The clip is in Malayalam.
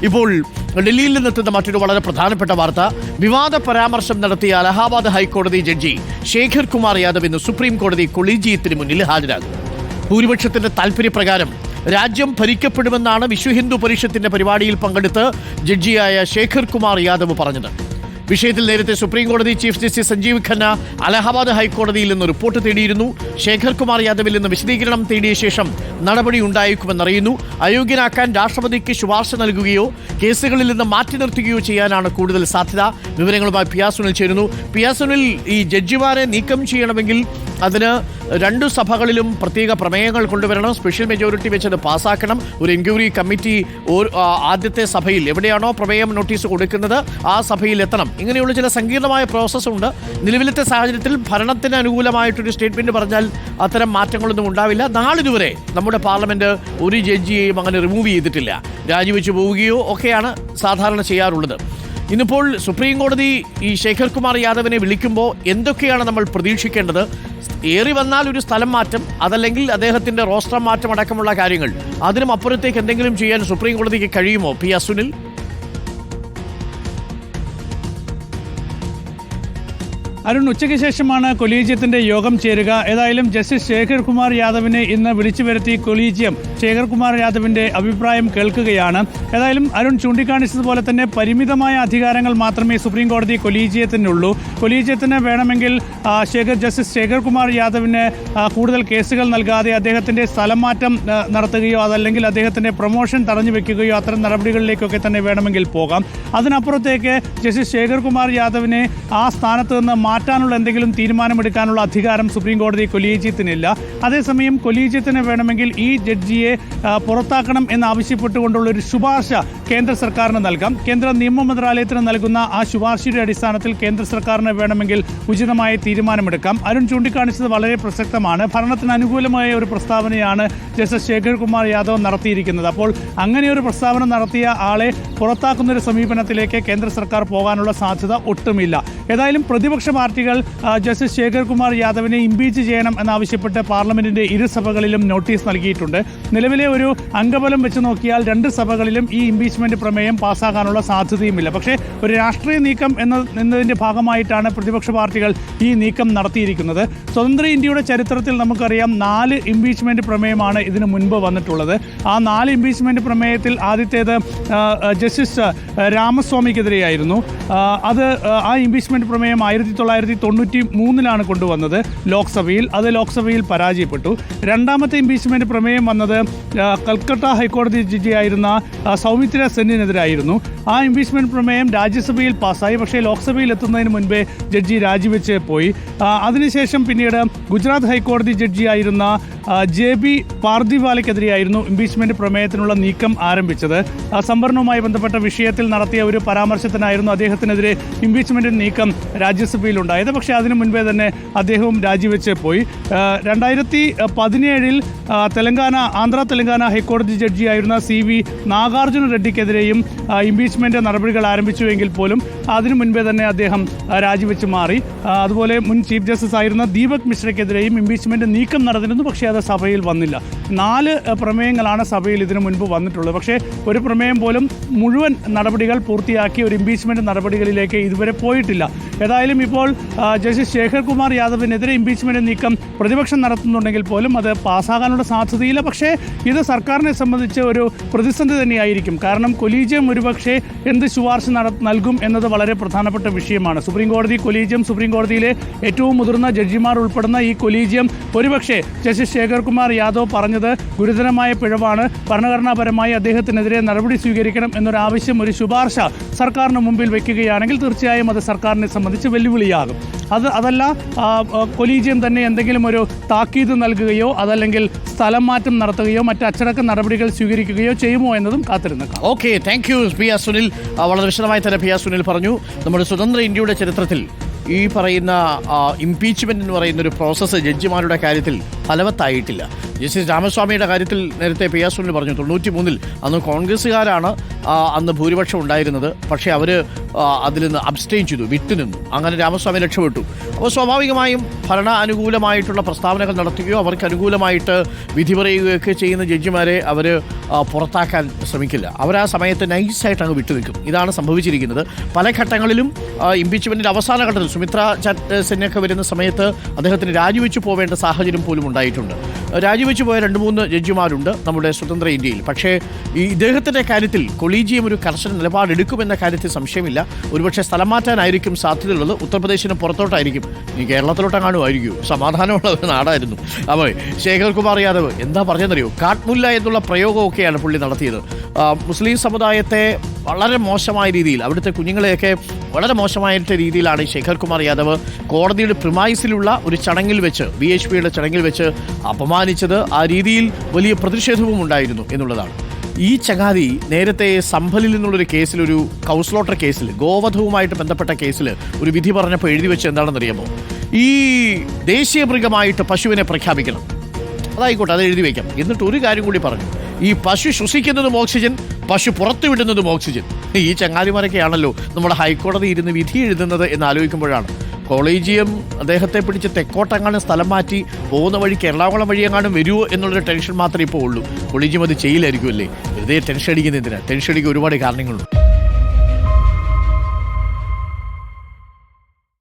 ഇപ്പോൾ ഡൽഹിയിൽ നിന്നെത്തുന്ന മറ്റൊരു വളരെ പ്രധാനപ്പെട്ട വാർത്ത. വിവാദ പരാമർശം നടത്തിയ അലഹാബാദ് ഹൈക്കോടതി ജഡ്ജി ശേഖർ കുമാർ യാദവ് ഇന്ന് സുപ്രീം കോടതി കൊളീജിയത്തിന് മുന്നിൽ ഹാജരാകും. ഭൂരിപക്ഷത്തിന്റെ താൽപര്യപ്രകാരം രാജ്യം ഭരിക്കപ്പെടുമെന്നാണ് വിശ്വ ഹിന്ദു പരിഷത്തിന്റെ പരിപാടിയിൽ പങ്കെടുത്ത് ജഡ്ജിയായ ശേഖർ കുമാർ യാദവ് പറഞ്ഞത്. വിഷയത്തിൽ നേരത്തെ സുപ്രീം കോടതി ചീഫ് ജസ്റ്റിസ് സഞ്ജീവ് ഖന്ന അലഹാബാദ് ഹൈക്കോടതിയിൽ നിന്ന് റിപ്പോർട്ട് തേടിയിരുന്നു. ശേഖർ കുമാർ യാദവിൽ നിന്ന് വിശദീകരണം തേടിയ ശേഷം നടപടി ഉണ്ടായേക്കുമെന്നറിയുന്നു. അയോഗ്യനാക്കാൻ രാഷ്ട്രപതിക്ക് ശുപാർശ നൽകുകയോ കേസുകളിൽ നിന്ന് മാറ്റി നിർത്തുകയോ ചെയ്യാനാണ് കൂടുതൽ സാധ്യത. വിവരങ്ങളുമായി പിയാ സുനിൽ ചേരുന്നു. പിയാ സുനിൽ, ഈ ജഡ്ജിമാരെ നീക്കം ചെയ്യണമെങ്കിൽ അതിന് രണ്ടു സഭകളിലും പ്രത്യേക പ്രമേയങ്ങൾ കൊണ്ടുവരണം. സ്പെഷ്യൽ മെജോറിറ്റി വെച്ചത് പാസ്സാക്കണം. ഒരു എൻക്വയറി കമ്മിറ്റി ആദ്യത്തെ സഭയിൽ എവിടെയാണോ പ്രമേയം നോട്ടീസ് കൊടുക്കുന്നത് ആ സഭയിൽ എത്തണം. ഇങ്ങനെയുള്ള ചില സങ്കീർണമായ പ്രോസസ്സുണ്ട്. നിലവിലത്തെ സാഹചര്യത്തിൽ ഭരണത്തിന് അനുകൂലമായിട്ടൊരു സ്റ്റേറ്റ്മെന്റ് പറഞ്ഞാൽ അത്തരം മാറ്റങ്ങളൊന്നും ഉണ്ടാവില്ല. നാളിതുവരെ നമ്മുടെ പാർലമെന്റ് ഒരു ജഡ്ജിയെയും അങ്ങനെ റിമൂവ് ചെയ്തിട്ടില്ല. രാജിവെച്ച് പോവുകയോ ഒക്കെയാണ് സാധാരണ ചെയ്യാറുള്ളത്. ഇന്നിപ്പോൾ സുപ്രീം കോടതി ഈ ശേഖർ കുമാർ യാദവിനെ വിളിക്കുമ്പോൾ എന്തൊക്കെയാണ് നമ്മൾ പ്രതീക്ഷിക്കേണ്ടത്? ഏറി വന്നാൽ ഒരു സ്ഥലം മാറ്റം, അതല്ലെങ്കിൽ അദ്ദേഹത്തിന്റെ റോസ്റ്റർ മാറ്റം അടക്കമുള്ള കാര്യങ്ങൾ. അതിനും അപ്പുറത്തേക്ക് എന്തെങ്കിലും ചെയ്യാൻ സുപ്രീം കോടതിക്ക് കഴിയുമോ പി സുനിൽ? അരുൺ, ഉച്ചയ്ക്ക് ശേഷമാണ് കൊളീജിയത്തിന്റെ യോഗം ചേരുക. ഏതായാലും ജസ്റ്റിസ് ശേഖർ കുമാർ യാദവിനെ ഇന്ന് വിളിച്ചു വരുത്തി കൊളീജിയം ശേഖർ കുമാർ യാദവിന്റെ അഭിപ്രായം കേൾക്കുകയാണ്. ഏതായാലും അരുൺ ചൂണ്ടിക്കാണിച്ചതുപോലെ തന്നെ പരിമിതമായ അധികാരങ്ങൾ മാത്രമേ സുപ്രീം കോടതി കൊളീജിയത്തിനുള്ളൂ. കൊളീജിയത്തിന് വേണമെങ്കിൽ ജസ്റ്റിസ് ശേഖർ കുമാർ യാദവിന് കൂടുതൽ കേസുകൾ നൽകാതെ അദ്ദേഹത്തിന്റെ സ്ഥലം മാറ്റം നടത്തുകയോ അതല്ലെങ്കിൽ അദ്ദേഹത്തിന്റെ പ്രൊമോഷൻ തടഞ്ഞു വെക്കുകയോ അത്തരം നടപടികളിലേക്കൊക്കെ തന്നെ വേണമെങ്കിൽ പോകാം. അതിനപ്പുറത്തേക്ക് ജസ്റ്റിസ് ശേഖർ കുമാർ യാദവിനെ ആ സ്ഥാനത്ത് നിന്ന് മാറ്റാനുള്ള എന്തെങ്കിലും തീരുമാനമെടുക്കാനുള്ള അധികാരം സുപ്രീം കോടതി കൊളീജിയത്തിനില്ല. അതേസമയം കൊളീജിയത്തിന് വേണമെങ്കിൽ ഈ ജഡ്ജിയെ പുറത്താക്കണം എന്നാവശ്യപ്പെട്ടുകൊണ്ടുള്ള ഒരു ശുപാർശ കേന്ദ്ര സർക്കാരിന് നൽകാം. കേന്ദ്ര നിയമ മന്ത്രാലയത്തിന് നൽകുന്ന ആ ശുപാർശയുടെ അടിസ്ഥാനത്തിൽ കേന്ദ്ര സർക്കാരിന് വേണമെങ്കിൽ ഉചിതമായ തീരുമാനമെടുക്കാം. അരുൺ ചൂണ്ടിക്കാണിച്ചത് വളരെ പ്രസക്തമാണ്. ഭരണത്തിന് അനുകൂലമായ ഒരു പ്രസ്താവനയാണ് ജസ്റ്റിസ് ശേഖർ കുമാർ യാദവ് നടത്തിയിരിക്കുന്നത്. അപ്പോൾ അങ്ങനെ ഒരു പ്രസ്താവന നടത്തിയ ആളെ പുറത്താക്കുന്ന ഒരു സമീപനത്തിലേക്ക് കേന്ദ്ര സർക്കാർ പോകാനുള്ള സാധ്യത ഒട്ടുമില്ല. ഏതായാലും പ്രതിപക്ഷ പാർട്ടികൾ ജസ്റ്റിസ് ശേഖർ കുമാർ യാദവിനെ ഇംപീച്ച് ചെയ്യണം എന്നാവശ്യപ്പെട്ട് പാർലമെന്റിന്റെ ഇരു നോട്ടീസ് നൽകിയിട്ടുണ്ട്. നിലവിലെ ഒരു അംഗബലം വെച്ച് നോക്കിയാൽ രണ്ട് സഭകളിലും ഈ ഇംപീച്ച്മെന്റ് പ്രമേയം പാസ്സാകാനുള്ള സാധ്യതയുമില്ല. പക്ഷേ ഒരു രാഷ്ട്രീയ നീക്കം എന്നതിന്റെ ഭാഗമായിട്ടാണ് പ്രതിപക്ഷ പാർട്ടികൾ ഈ നീക്കം നടത്തിയിരിക്കുന്നത്. സ്വതന്ത്ര ഇന്ത്യയുടെ ചരിത്രത്തിൽ നമുക്കറിയാം 4 ഇംപീച്ച്മെന്റ് പ്രമേയമാണ് ഇതിനു മുൻപ് വന്നിട്ടുള്ളത്. ആ 4 ഇംപീച്ച്മെന്റ് പ്രമേയത്തിൽ ആദ്യത്തേത് ജസ്റ്റിസ് രാമസ്വാമിക്കെതിരെയായിരുന്നു. ആ ഇംപീച്ച്മെന്റ് പ്രമേയം 1993 കൊണ്ടുവന്നത് ലോക്സഭയിൽ. അത് ലോക്സഭയിൽ പരാജയപ്പെട്ടു. രണ്ടാമത്തെ ഇംപീച്ച്മെന്റ് പ്രമേയം വന്നത് കൽക്കട്ട ഹൈക്കോടതി ജഡ്ജിയായിരുന്ന സൗമിത്ര സെന്നിനെതിരായിരുന്നു. ആ ഇംപീച്ച്മെന്റ് പ്രമേയം രാജ്യസഭയിൽ പാസ്സായി. പക്ഷേ ലോക്സഭയിൽ എത്തുന്നതിന് മുൻപേ ജഡ്ജി രാജിവെച്ച് പോയി. അതിനുശേഷം പിന്നീട് ഗുജറാത്ത് ഹൈക്കോടതി ജഡ്ജിയായിരുന്ന JB പാർദിവാലയ്ക്കെതിരെയായിരുന്നു ഇംപീച്ച്മെന്റ് പ്രമേയത്തിനുള്ള നീക്കം ആരംഭിച്ചത്. സംവരണവുമായി ബന്ധപ്പെട്ട വിഷയത്തിൽ നടത്തിയ ഒരു പരാമർശത്തിനായിരുന്നു അദ്ദേഹത്തിനെതിരെ ഇംപീച്ച്മെന്റ് നീക്കം രാജ്യസഭയിലുണ്ടായത്. പക്ഷേ അതിനു മുൻപേ തന്നെ അദ്ദേഹവും രാജിവെച്ച് പോയി. 2017 ആന്ധ്ര തെലങ്കാന ഹൈക്കോടതി ജഡ്ജിയായിരുന്ന CV നാഗാർജുന റെഡ്ഡിക്കെതിരെയും ഇംപീച്ച്മെന്റ് നടപടികൾ ആരംഭിച്ചുവെങ്കിൽ പോലും അതിനു മുൻപേ തന്നെ അദ്ദേഹം രാജിവെച്ച് മാറി. അതുപോലെ മുൻ ചീഫ് ജസ്റ്റിസ് ആയിരുന്ന ദീപക് മിശ്രയ്ക്കെതിരെയും ഇംപീച്ച്മെന്റ് നീക്കം നടന്നിരുന്നു. പക്ഷേ അത് സഭയിൽ വന്നില്ല. 4 പ്രമേയങ്ങളാണ് സഭയിൽ ഇതിനു മുൻപ് വന്നിട്ടുള്ളത്. പക്ഷേ ഒരു പ്രമേയം പോലും മുഴുവൻ നടപടികൾ പൂർത്തിയാക്കി ഒരു ഇംപീച്ച്മെന്റ് നടപടികളിലേക്ക് ഇതുവരെ പോയിട്ടില്ല. ഏതായാലും ഇപ്പോൾ ജസ്റ്റിസ് ശേഖർ കുമാർ യാദവിനെതിരെ ഇംപീച്ച്മെന്റ് നീക്കം പ്രതിപക്ഷം നടത്തുന്നുണ്ടെങ്കിൽ പോലും അത് പാസ്സാകാനുള്ള സാധ്യതയില്ല. പക്ഷേ ഇത് സർക്കാരിനെ സംബന്ധിച്ച് ഒരു പ്രതിസന്ധി തന്നെയായിരിക്കും. കാരണം കൊളീജിയം ഒരുപക്ഷെ എന്ത് ശുപാർശ നൽകും എന്നത് വളരെ പ്രധാനപ്പെട്ട വിഷയമാണ്. സുപ്രീം കോടതി കൊളീജിയം, സുപ്രീം കോടതിയിലെ ഏറ്റവും മുതിർന്ന ജഡ്ജിമാർ ഉൾപ്പെടുന്ന ഈ കൊളീജിയം ഒരുപക്ഷെ ജസ്റ്റിസ് ശേഖർ കുമാർ യാദവ് പറഞ്ഞത് ഗുരുതരമായ പിഴവാണ്, ഭരണഘടനാപരമായി അദ്ദേഹത്തിനെതിരെ നടപടി സ്വീകരിക്കണം എന്നൊരാവശ്യം, ഒരു ശുപാർശ സർക്കാരിന് മുമ്പിൽ വയ്ക്കുകയാണെങ്കിൽ തീർച്ചയായും അത് സർക്കാരിനെ സംബന്ധിച്ച് വെല്ലുവിളിയാകും. അതല്ല കൊളീജിയം തന്നെ എന്തെങ്കിലും ഒരു താക്കീത് നൽകുകയോ അതല്ലെങ്കിൽ സ്ഥലം മാറ്റം നടത്തുകയോ മറ്റ് അച്ചടക്ക നടപടികൾ സ്വീകരിക്കുകയോ ചെയ്യുമോ എന്നതും കാത്തിരുന്നേക്കാം. Okay, thank you P Sunil. വളരെ വിശദമായി തന്നെ പി സുനിൽ പറഞ്ഞു. നമ്മുടെ സ്വതന്ത്ര ഇന്ത്യയുടെ ചരിത്രത്തിൽ ഈ പറയുന്ന ഇംപീച്ച്മെന്റ് എന്ന് പറയുന്ന ഒരു പ്രോസസ്സ് ജഡ്ജിമാരുടെ കാര്യത്തിൽ ഫലവത്തായിട്ടില്ല. ജസ്റ്റിസ് രാമസ്വാമിയുടെ കാര്യത്തിൽ നേരത്തെ പി സുനിൽ പറഞ്ഞു 93 അന്ന് കോൺഗ്രസ്സുകാരാണ് അന്ന് ഭൂരിപക്ഷം ഉണ്ടായിരുന്നത്. പക്ഷേ അവർ അതിൽ നിന്ന് അബ്സ്റ്റെയിൻ ചെയ്തു, വിട്ടുനിന്നു. അങ്ങനെ രാമസ്വാമി രക്ഷപ്പെട്ടു. അപ്പോൾ സ്വാഭാവികമായും ഭരണ അനുകൂലമായിട്ടുള്ള പ്രസ്താവനകൾ നടത്തുകയോ അവർക്ക് അനുകൂലമായിട്ട് വിധി പറയുകയൊക്കെ ചെയ്യുന്ന ജഡ്ജിമാരെ അവർ പുറത്താക്കാൻ ശ്രമിക്കില്ല. അവർ ആ സമയത്ത് നൈസായിട്ട് അങ്ങ് വിട്ടു നിൽക്കും. ഇതാണ് സംഭവിച്ചിരിക്കുന്നത്. പല ഘട്ടങ്ങളിലും ഇംപീച്ച്മെൻറ്റിൻ്റെ അവസാന ഘട്ടത്തിൽ സുമിത്ര സെന്നൊക്കെ വരുന്ന സമയത്ത് അദ്ദേഹത്തിന് രാജിവെച്ച് പോവേണ്ട സാഹചര്യം പോലും ഉണ്ടായിട്ടുണ്ട്. രാജിവെച്ച് പോയ 2-3 ജഡ്ജിമാരുണ്ട് നമ്മുടെ സ്വതന്ത്ര ഇന്ത്യയിൽ. പക്ഷേ ഈ ഇദ്ദേഹത്തിൻ്റെ കാര്യത്തിൽ കൊളീജിയം ഒരു കർശന നിലപാടെടുക്കുമെന്ന കാര്യത്തിൽ സംശയമില്ല. ഒരുപക്ഷെ സ്ഥലം മാറ്റാനായിരിക്കും സാധ്യതയുള്ളത്. ഉത്തർപ്രദേശിന് പുറത്തോട്ടായിരിക്കും, ഈ കേരളത്തിലോട്ട് കാണുമായിരിക്കും. സമാധാനമുള്ള ഒരു നാടായിരുന്നു. അപ്പോൾ ശേഖർ കുമാർ യാദവ് എന്താ പറഞ്ഞതെന്നറിയോ? കാട്ട്മുല്ല എന്നുള്ള പ്രയോഗമൊക്കെയാണ് പുള്ളി നടത്തിയത്. മുസ്ലിം സമുദായത്തെ വളരെ മോശമായ രീതിയിൽ, അവിടുത്തെ കുഞ്ഞുങ്ങളെയൊക്കെ വളരെ മോശമായിട്ട് രീതിയിലാണ് ശേഖർ കുമാർ യാദവ് കോടതിയുടെ പ്രിമൈസിലുള്ള ഒരു ചടങ്ങിൽ വെച്ച്, BHPയുടെ ചടങ്ങിൽ വെച്ച് അപമാനിച്ചത്. ആ രീതിയിൽ വലിയ പ്രതിഷേധവും ഉണ്ടായിരുന്നു എന്നുള്ളതാണ്. ഈ ചങ്ങാതി നേരത്തെ സംഭലിൽ നിന്നുള്ളൊരു കേസിൽ, ഒരു കൗസ്ലോട്ടർ കേസിൽ, ഗോവധവുമായിട്ട് ബന്ധപ്പെട്ട കേസിൽ ഒരു വിധി പറഞ്ഞപ്പോൾ എഴുതി വെച്ച് എന്താണെന്നറിയാമോ? ഈ ദേശീയ മൃഗമായിട്ട് പശുവിനെ പ്രഖ്യാപിക്കണം. അതായിക്കോട്ടെ, അത് എഴുതി വയ്ക്കാം. എന്നിട്ട് ഒരു കാര്യം കൂടി പറഞ്ഞു, ഈ പശു ശ്വസിക്കുന്നതും ഓക്സിജൻ, പശു പുറത്തു വിടുന്നതും ഓക്സിജൻ. ഈ ചങ്ങാതിമാരൊക്കെയാണല്ലോ നമ്മുടെ ഹൈക്കോടതി ഇരുന്ന് വിധി എഴുതുന്നത് എന്ന് ആലോചിക്കുമ്പോഴാണ് കൊളീജിയം അദ്ദേഹത്തെ പിടിച്ച് തെക്കോട്ടെങ്ങാനും സ്ഥലം മാറ്റി പോകുന്ന വഴിക്ക് എറണാകുളം വഴിയെങ്ങാനും വരുമോ എന്നുള്ളൊരു ടെൻഷൻ മാത്രമേ ഇപ്പോൾ ഉള്ളൂ. കൊളീജിയം അത് ചെയ്യില്ലായിരിക്കുമല്ലേ? വെറുതെ ടെൻഷൻ അടിക്കുന്ന എന്തിനാ? ടെൻഷൻ അടിക്കാൻ ഒരുപാട് കാരണങ്ങളുണ്ട്.